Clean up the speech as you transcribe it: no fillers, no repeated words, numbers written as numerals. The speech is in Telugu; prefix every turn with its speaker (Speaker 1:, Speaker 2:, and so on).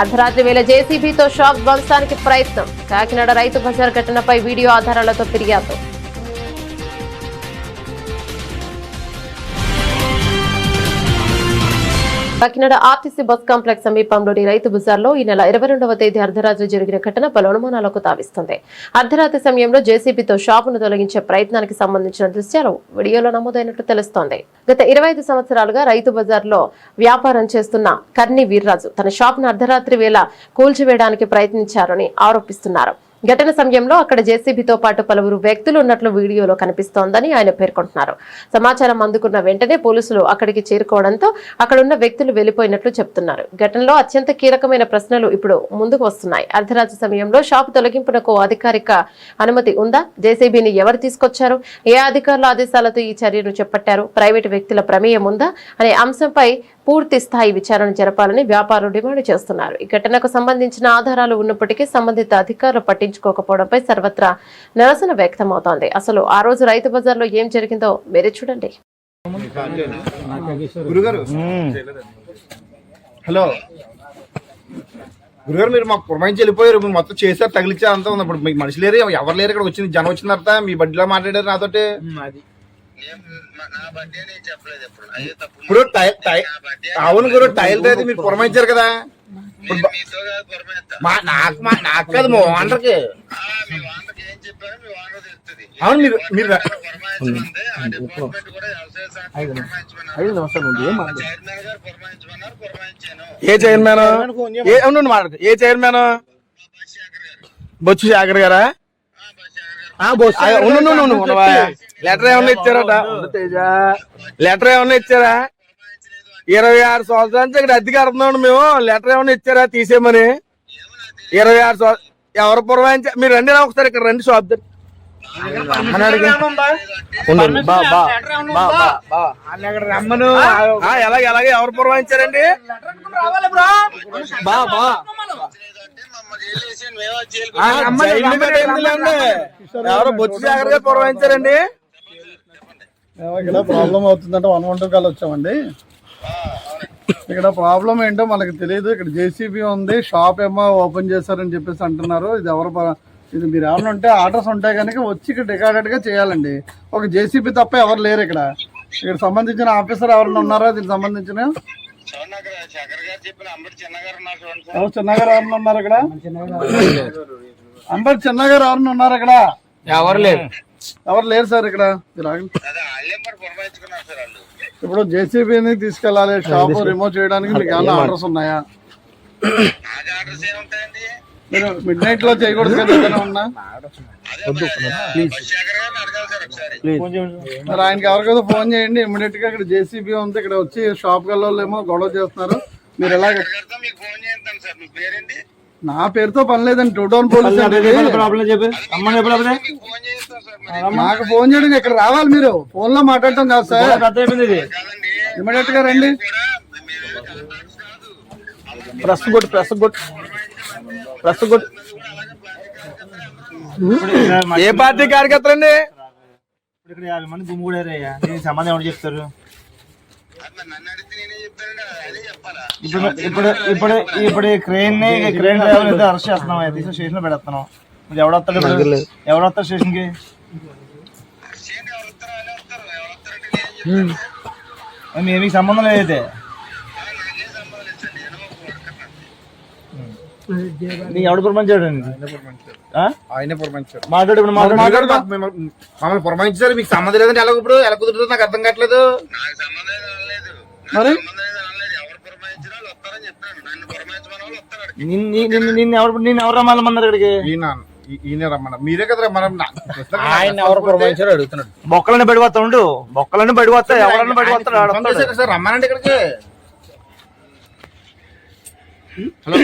Speaker 1: అర్ధరాత్రి వేళ జేసీబీతో షాప్ ధ్వంసానికి ప్రయత్నం. కాకినాడ రైతు బజార్ ఘటనపై వీడియో ఆధారాలతో ఫిర్యాదు. కాకినాడ ఆర్టీసీ బస్ కాంప్లెక్స్ సమీపంలోని రైతు బజార్లో ఈ నెల 22వ తేదీ అర్ధరాత్రి జరిగిన ఘటన పలు అనుమానాలకు తావిస్తుంది. అర్ధరాత్రి సమయంలో జేసీబీతో షాపును తొలగించే ప్రయత్నానికి సంబంధించిన దృశ్యాలు వీడియోలో నమోదైనట్లు తెలుస్తోంది. గత 25 సంవత్సరాలుగా రైతు బజార్లో వ్యాపారం చేస్తున్న కర్ని వీర్రాజు తన షాపును అర్ధరాత్రి వేళ కూల్చివేయడానికి ప్రయత్నించారని ఆరోపిస్తున్నారు. ఘటన సమయంలో అక్కడ జేసీబీతో పాటు పలువురు వ్యక్తులు ఉన్నట్లు వీడియోలో కనిపిస్తోందని ఆయన పేర్కొంటున్నారు. సమాచారం అందుకున్న వెంటనే పోలీసులు అక్కడికి చేరుకోవడంతో అక్కడున్న వ్యక్తులు వెళ్లిపోయినట్లు చెబుతున్నారు. ఘటనలో అత్యంత కీలకమైన ప్రశ్నలు ఇప్పుడు ముందుకు వస్తున్నాయి. అర్ధరాత్రి సమయంలో షాపు తొలగింపునకు అధికారిక అనుమతి ఉందా? జేసీబీని ఎవరు తీసుకొచ్చారు? ఏ అధికారుల ఆదేశాలతో ఈ చర్యను చేపట్టారు? ప్రైవేటు వ్యక్తుల ప్రమేయం ఉందా అనే అంశంపై పూర్తి స్థాయి విచారణ జరపాలని వ్యాపారులు డిమాండ్ చేస్తున్నారు. ఈ ఘటనకు సంబంధించిన ఆధారాలు ఉన్నప్పటికీ సంబంధిత అధికారులు పట్టించుకోకపోవడంపై సర్వత్రా నిరసన వ్యక్తమవుతోంది. అసలు ఆ రోజు రైతు బజార్లో ఏం జరిగిందో మీరే చూడండి.
Speaker 2: హలో గురుగారు, మీరు మాకు పురమాయించి వెళ్ళిపోయారు. మీరు మొత్తం చేశారు, తగిలిచ్చారు, అంతా ఉంది. ఇప్పుడు మీకు మనిషి లేరు, ఎవరు లేరు. ఇక్కడ వచ్చింది జనం వచ్చిన తర్వాత మీ బడ్డీలో మాట్లాడారు నాతోటి. ఇప్పుడు అవును గురు, టైల్ అయితే మీరు పురమాయించారు కదా. నాకు కాదు, మా ఓనర్కి. అవును, మీరు మీరు ఏ చైర్మన్ ఏ చైర్మన్ బొచ్చు శేఖర్ గారా? లెటర్ ఏమన్నా ఇచ్చారట? లెటర్ ఏమన్నా ఇచ్చారా? 26 సంవత్సరాల నుంచి ఇక్కడ అద్దెకి అడుగుతున్నాం మేము. లెటర్ ఏమన్నా ఇచ్చారా తీసేయమని? 26 సంవత్సరాలు ఎవరు పురమాయించ? మీరు రండి ఒకసారి, ఇక్కడ రండి షాప్ దగ్గర. ఎలాగే ఎవరు పురమాయించారండి? ఎవరో బొచ్చు శేఖర్ గారు పురమాయించారండి.
Speaker 3: ఇక్కడ ప్రాబ్లం అవుతుందంటే 112 కాల్ వచ్చామండి. ఇక్కడ ప్రాబ్లం ఏంటో మనకు తెలియదు. ఇక్కడ జేసీబీ ఉంది, షాప్ ఏమో ఓపెన్ చేశారని చెప్పేసి అంటున్నారు. ఇది ఇది మీరు ఏమైనా ఉంటే ఆర్డర్స్ ఉంటాయి కనుక వచ్చి ఇక్కడ రికార్డెడ్ గా చేయాలండి. ఒక జేసీబీ తప్ప ఎవరు లేరు ఇక్కడ. ఇక్కడ సంబంధించిన ఆఫీసర్ ఎవరైనా ఉన్నారా? దీనికి సంబంధించిన చిన్నగారు ఎవరైనా ఉన్నారు ఇక్కడ? అంబర్ చిన్నగారు ఎవరైనా ఉన్నారు ఇక్కడ?
Speaker 2: ఎవరు
Speaker 3: లేరు సార్ ఇక్కడ. ఇప్పుడు జేసీబీని తీసుకెళ్లాలి, షాప్ రిమూవ్ చేయడానికి మీకు ఏమైనా ఆర్డర్స్ ఉన్నాయా? మీరు మిడ్ నైట్ లో చేయకూడదు కదా ఏదైనా ఉన్నా? మరి ఆయనకి ఎవరికైనా ఫోన్ చేయండి ఇమ్మీడియట్ గా. ఇక్కడ జేసీబీ ఉంది, ఇక్కడ వచ్చి షాప్ గల్లోళ్ళేమో గొడవ చేస్తున్నారు. మీరు ఎలాగ? నా పేరుతో పని లేదండి, 2 టౌన్ పోలీస్. నాకు ఫోన్ చేయడం, ఇక్కడ రావాలి. మీరు ఫోన్ లో మాట్లాడటం కాదు సార్. ఇమ్మీడియట్ గా రండి.
Speaker 2: ఏ పార్టీ కార్యకర్తలండి?
Speaker 4: ఇక్కడ 50 మంది గుమ్మి కూడారయ్యా. దీనికి సంబంధం ఎవరు చెప్తారు? ఇప్పుడు క్రెయిన్ డ్రైవర్ అరెస్ట్ చేస్తున్నాం, స్టేషన్ లో పెడతాం. ఎవడొస్తారు స్టేషన్ కి? మీకు సంబంధం లేదైతే నీకు ఎవడు పురమాయించాడు?
Speaker 2: ఆయన పురమాయించారు.
Speaker 4: మమ్మల్ని
Speaker 2: పురమాయించారు, మీకు సంబంధం లేదంటే ఎలా ఇప్పుడు ఎలా కుదురుతుంది? నాకు అర్థం కావట్లేదు.
Speaker 3: మరి
Speaker 4: నిన్ను ఎవరు రమ్మన్నారు ఇక్కడికి?
Speaker 2: ఈయన రమ్మన్నా, మీరే కదా రమ్మన్నా.
Speaker 4: ఆయన ఎవరు పురమాయించారు అడుగుతున్నాడు. బొక్కలన్నీ బడిపోతా ఉండు, బొక్కలన్నీ బడిపోతా, ఎవరన్నా బడిపోతాడు.
Speaker 2: సార్ రమ్మనండి ఇక్కడికి. హలో,